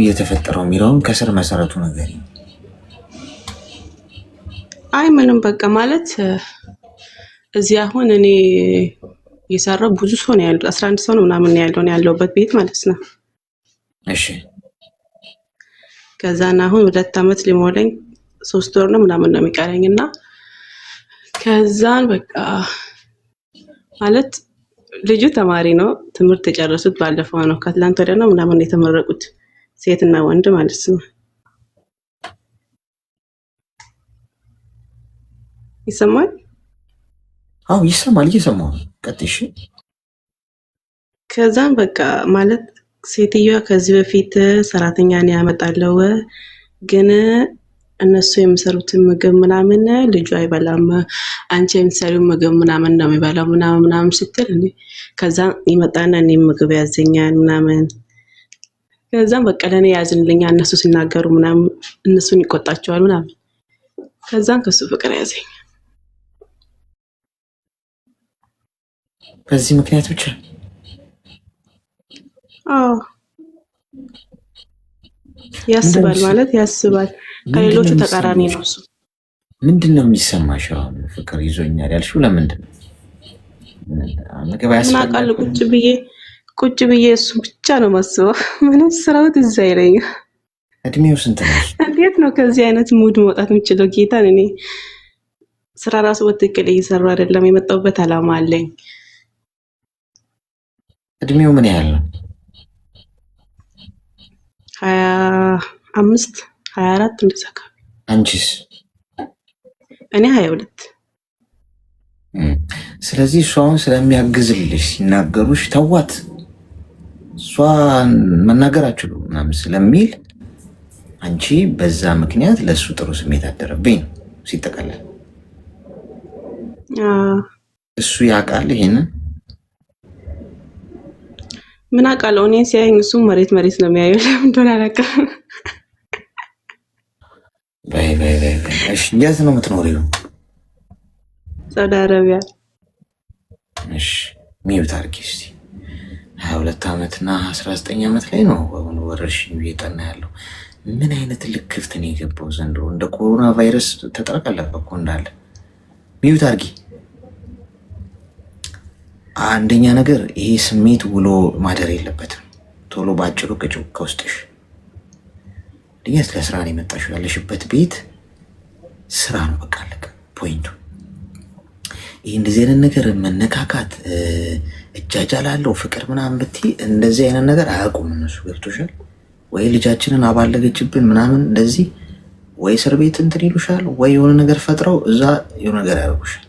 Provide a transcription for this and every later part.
እየተፈጠረው የሚለውን ከስር መሰረቱ ነገር አይ ምንም በቃ ማለት እዚህ አሁን እኔ የሰራው ብዙ ሰው ነው ያለው 11 ሰው ነው ምናምን ያለው ነው ያለውበት ቤት ማለት ነው። እሺ ከዛና አሁን 2 አመት ሊሞላኝ 3 ወር ነው ምናምን ነው የሚቀረኝና ከዛን በቃ ማለት ልጁ ተማሪ ነው ትምህርት የጨረሱት ባለፈው ነው ከትላንት ወዲያ ነው ምናምን የተመረቁት ሴትና ወንድ ማለት ነው። ይሰማል? አዎ ይሰማል እየሰማሁ ቀጥሽ። ከዛም በቃ ማለት ሴትዮዋ ከዚህ በፊት ሰራተኛ ነው ያመጣለው ግን እነሱ የሚሰሩትን ምግብ ምናምን ልጁ አይበላም አንቺ የምትሰሪው ምግብ ምናምን ነው የሚበላው ምናምን ስትል እንዴ ከዛ ይመጣና እኔ ምግብ ያዘኛል ምናምን ከዛም በቃ ለኔ ያዝንልኛ እነሱ ሲናገሩ ምናምን እነሱን ይቆጣቸዋል ምናምን ከዛም ከሱ ፍቅር ያዘኝ። በዚህ ምክንያት ብቻ አዎ ያስባል ማለት ያስባል ከሌሎቹ ተቃራኒ ነው እሱ። ምንድነው የሚሰማሽ አሁን ፍቅር ይዞኛል ያልሽው ለምንድን ነው? ምናቃል ቁጭ ብዬ እሱ ብቻ ነው ማስበው ምንም ስራው ትዝ አይለኝም። እድሜው ስንት ነው? እንዴት ነው ከዚህ አይነት ሙድ መውጣት የምችለው? ጌታን እኔ ስራ ራሱ በትክክል እየሰሩ አይደለም የመጣሁበት አላማ አለኝ። እድሜው ምን ያህል ነው? 25 24 እንደዛ አካባቢ። አንቺስ? እኔ 22። ስለዚህ እሷን ስለሚያግዝልሽ ሲናገሩሽ ተዋት እሷ መናገር አችሉ ምናምን ስለሚል አንቺ በዛ ምክንያት ለሱ ጥሩ ስሜት አደረብኝ ነው ሲጠቀለል። እሱ ያውቃል ይሄንን? ምን አውቃለሁ እኔ ሲያየኝ እሱ መሬት ነው የሚያየው እንደሆነ አላውቅም። በይ እሺ የት ነው የምትኖሪው? ሳውዲ አረቢያ። እሺ ሚውት አድርጊ እስቲ። 22 ዓመትና 19 ዓመት ላይ ነው አሁን ወረርሽኙ እየጠና ያለው። ምን አይነት ልክፍት ነው የገባው ዘንድሮ? እንደ ኮሮና ቫይረስ ተጠረቀለቀ እኮ እንዳለ። ሚውት አድርጊ። አንደኛ ነገር ይሄ ስሜት ውሎ ማደር የለበትም። ቶሎ ባጭሩ ቅጭው ከውስጥሽ። ድንገት ለስራ ነው የመጣሽው። ያለሽበት ቤት ስራ ነው፣ በቃ አለቀ ፖይንቱ። ይህ እንደዚህ አይነት ነገር መነካካት እጃጃላለው ፍቅር ምናምን ብትይ እንደዚህ አይነት ነገር አያውቁም እነሱ። ገብቶሻል ወይ? ልጃችንን አባለገችብን ምናምን እንደዚህ ወይ እስር ቤት እንትን ይሉሻል ወይ የሆነ ነገር ፈጥረው እዛ የሆነ ነገር ያደርጉሻል።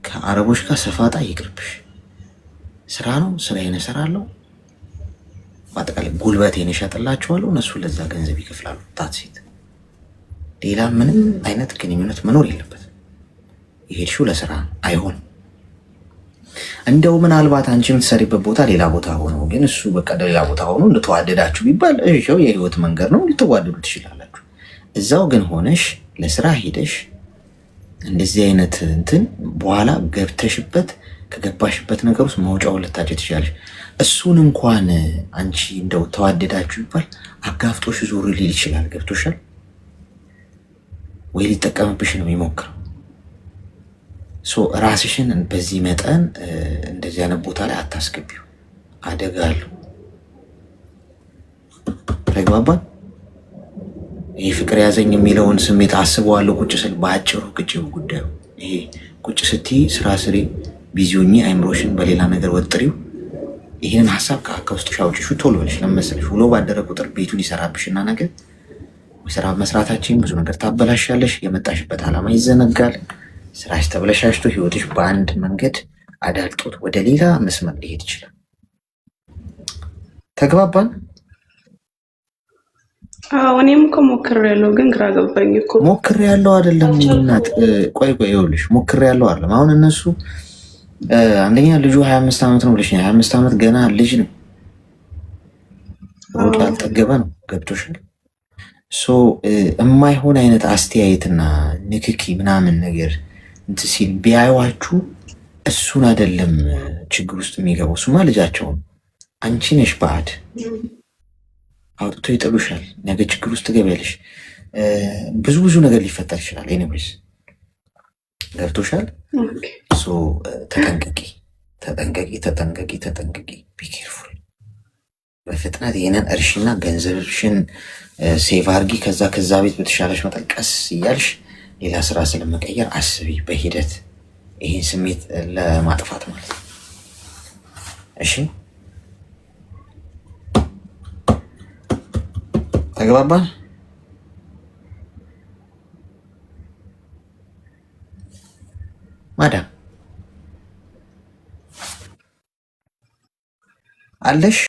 ከአረቦች ጋር ሰፋጣ ይቅርብሽ። ስራ ነው፣ ስራዬን እሰራለሁ፣ በአጠቃላይ ጉልበቴን እሸጥላቸዋለሁ፣ እነሱ ለዛ ገንዘብ ይከፍላሉ። ታትሲት ሌላ ምንም አይነት ግንኙነት መኖር የለበትም። የሄድሽው ለስራ አይሆንም። እንደው ምናልባት አንቺ የምትሰሪበት ቦታ ሌላ ቦታ ሆኖ ግን እሱ በቃ ሌላ ቦታ ሆኖ እንደተዋደዳችሁ ቢባል እሺው የህይወት መንገድ ነው፣ ልትዋደዱ ትችላላችሁ። እዛው ግን ሆነሽ ለስራ ሄደሽ እንደዚህ አይነት እንትን በኋላ ገብተሽበት ከገባሽበት ነገር ውስጥ መውጫውን ልታጭ ትችላለሽ። እሱን እንኳን አንቺ እንደው ተዋደዳችሁ ይባል አጋፍጦሽ ዞር ሊል ይችላል። ገብቶሻል ወይ? ሊጠቀምብሽ ነው የሚሞክረው። ራስሽን በዚህ መጠን እንደዚህ አይነት ቦታ ላይ አታስገቢው፣ አደጋ አለው። ተግባባን? ይህ ፍቅር ያዘኝ የሚለውን ስሜት አስበዋለሁ ቁጭ ስል በአጭሩ ቅጭው ጉዳዩ ይሄ ቁጭ ስትይ ስራ ስሪ፣ ቢዚ ሆኚ አይምሮሽን በሌላ ነገር ወጥሪው። ይህንን ሀሳብ ከውስጥሽ አውጪሹ ቶሎ ብለሽ ለመሰለሽ ውሎ ባደረ ቁጥር ቤቱን ይሰራብሽና ነገር ስራ መስራታችን ብዙ ነገር ታበላሻለሽ። የመጣሽበት ዓላማ ይዘነጋል። ስራሽ ተበላሽቶ ህይወትሽ በአንድ መንገድ አዳልጦት ወደ ሌላ መስመር ሊሄድ ይችላል። ተግባባን? እኔም እኮ ሞክሬያለሁ ግን ግራ ገባኝ እኮ። ሞክሬያለሁ አይደለም እናት፣ ቆይ ይኸውልሽ ሞክሬያለሁ አይደለም። አሁን እነሱ አንደኛ ልጁ 25 ዓመት ነው ብለሽ 25 ዓመት ገና ልጅ ነው፣ ሮጥ ያልጠገበ ነው። ገብቶሻል? የማይሆን አይነት አስተያየትና ንክኪ ምናምን ነገር እንትን ሲል ቢያዩዋችሁ እሱን አይደለም ችግር ውስጥ የሚገባው፣ እሱማ ልጃቸውን አንቺ ነሽ ባዕድ። አውጥቶ ይጥሉሻል። ነገ ችግር ውስጥ ትገቢያለሽ። ብዙ ብዙ ነገር ሊፈጠር ይችላል። ኤኒዌይስ ገብቶሻል። ተጠንቀቂ፣ ተጠንቀቂ፣ ተጠንቀቂ፣ ተጠንቀቂ። ቢኬርፉል። በፍጥነት ይህንን እርሽና ገንዘብሽን ሴቭ አርጊ። ከዛ ቤት በተሻለሽ መጠን ቀስ እያልሽ ሌላ ስራ ስለመቀየር አስቢ፣ በሂደት ይህን ስሜት ለማጥፋት ማለት ነው። እሺ ተግባባን? ማዳም አለሽ?